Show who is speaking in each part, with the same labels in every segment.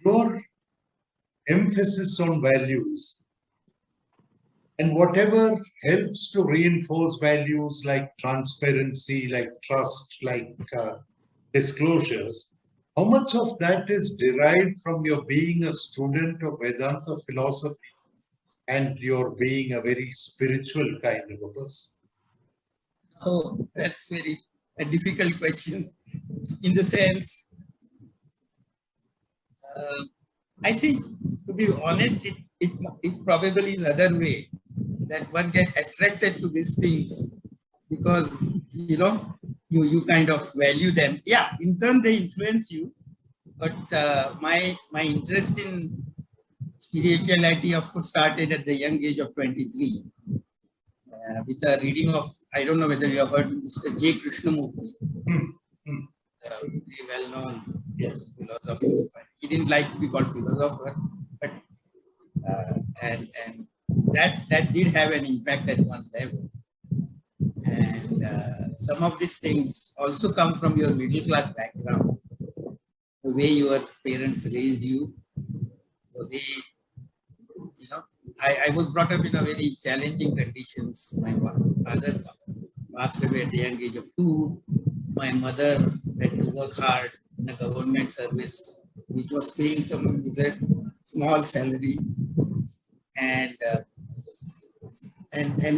Speaker 1: your emphasis on values and whatever helps to reinforce values like transparency, like trust, like disclosures, how much of that is derived from your being a student of Vedanta philosophy and your being a very spiritual kind of a person?
Speaker 2: Oh, that's very a difficult question. In the sense, I think, to be honest, it probably is other way that one gets attracted to these things because you kind of value them. Yeah, in turn they influence you. But my interest in spirituality, of course, started at the young age of 23 with a reading of, I don't know whether you have heard Mr. J. Krishnamurti, very well known philosopher. He didn't like to be called philosopher, but and that did have an impact at one level. And some of these things also come from your middle class background, the way your parents raised you, the way, I was brought up in a very challenging conditions. My father passed away at the young age of 2. My mother had to work hard in a government service, which was paying some small salary. And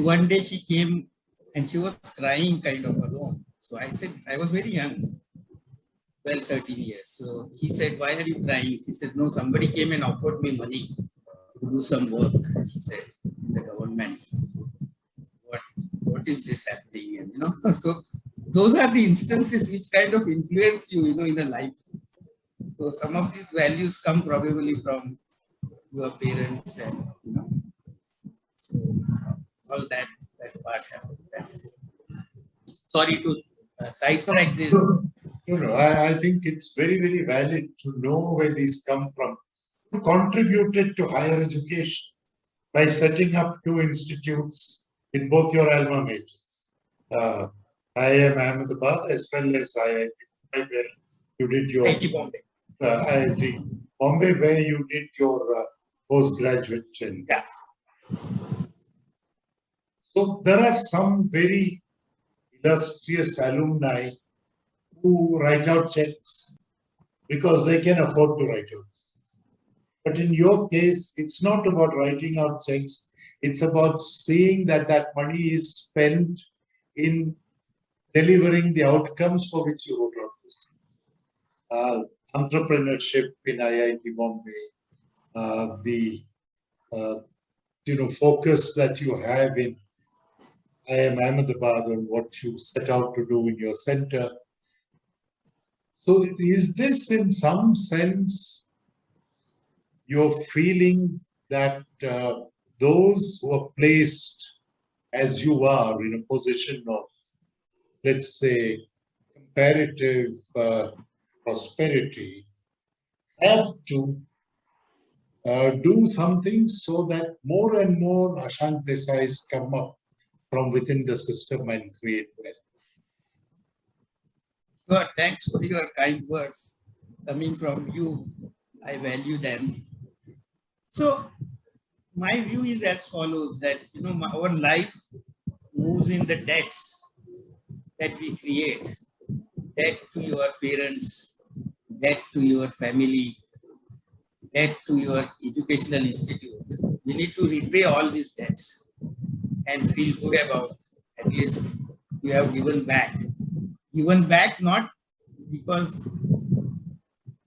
Speaker 2: one day she came and she was crying kind of alone. So I said, I was very young, 12, 13 years. So she said, why are you crying? She said, no, somebody came and offered me money to do some work, she said, in the government. What is this happening? And, so those are the instances which kind of influence you, in a life. So some of these values come probably from your parents and, so all that part happens. Sorry to sidetrack this.
Speaker 1: No, I think it's very, very valid to know where these come from. You contributed to higher education by setting up 2 institutes in both your alma maters. IIM Ahmedabad as well as IIT Bombay, where you did your IIT Bombay, where you did your postgraduate training.
Speaker 2: Yeah.
Speaker 1: So there are some very illustrious alumni who write out checks because they can afford to write out. But in your case, it's not about writing out checks. It's about seeing that that money is spent in delivering the outcomes for which you wrote out those things. Entrepreneurship in IIT Bombay, the focus that you have in IIM Ahmedabad on what you set out to do in your center. So is this in some sense you're feeling that those who are placed as you are in a position of, let's say, comparative prosperity have to do something so that more and more Ashank Desais come up from within the system and create wealth?
Speaker 2: Sure, thanks for your kind words. Coming from you, I value them. So my view is as follows, that our life moves in the debts that we create. Debt to your parents, debt to your family, debt to your educational institute. We need to repay all these debts and feel good about at least you have given back. Given back not because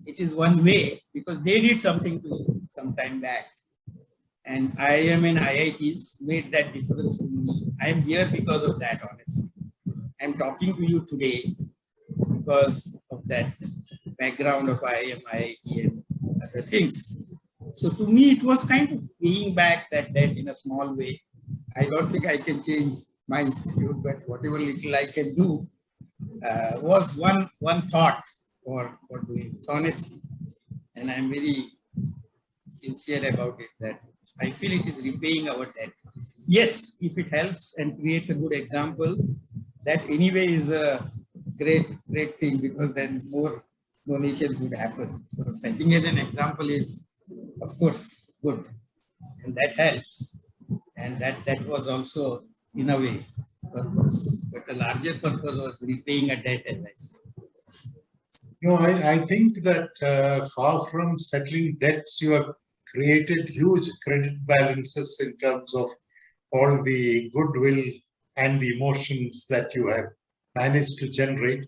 Speaker 2: it is one way, because they did something to you some time back. And IIM and IITs made that difference to me. I am here because of that, honestly. I am talking to you today because of that background of IIM, IIT and other things. So to me, it was kind of paying back that debt in a small way. I don't think I can change my institute, but whatever little I can do was one thought for doing this, honestly. And I'm very sincere about it, that I feel it is repaying our debt. Yes, if it helps and creates a good example, that anyway is a great thing, because then more donations would happen. So setting as an example is, of course, good, and that helps. And that was also, in a way, purpose. But the larger purpose was repaying a debt, as I said.
Speaker 1: I think that far from settling debts, you have created huge credit balances in terms of all the goodwill and the emotions that you have managed to generate.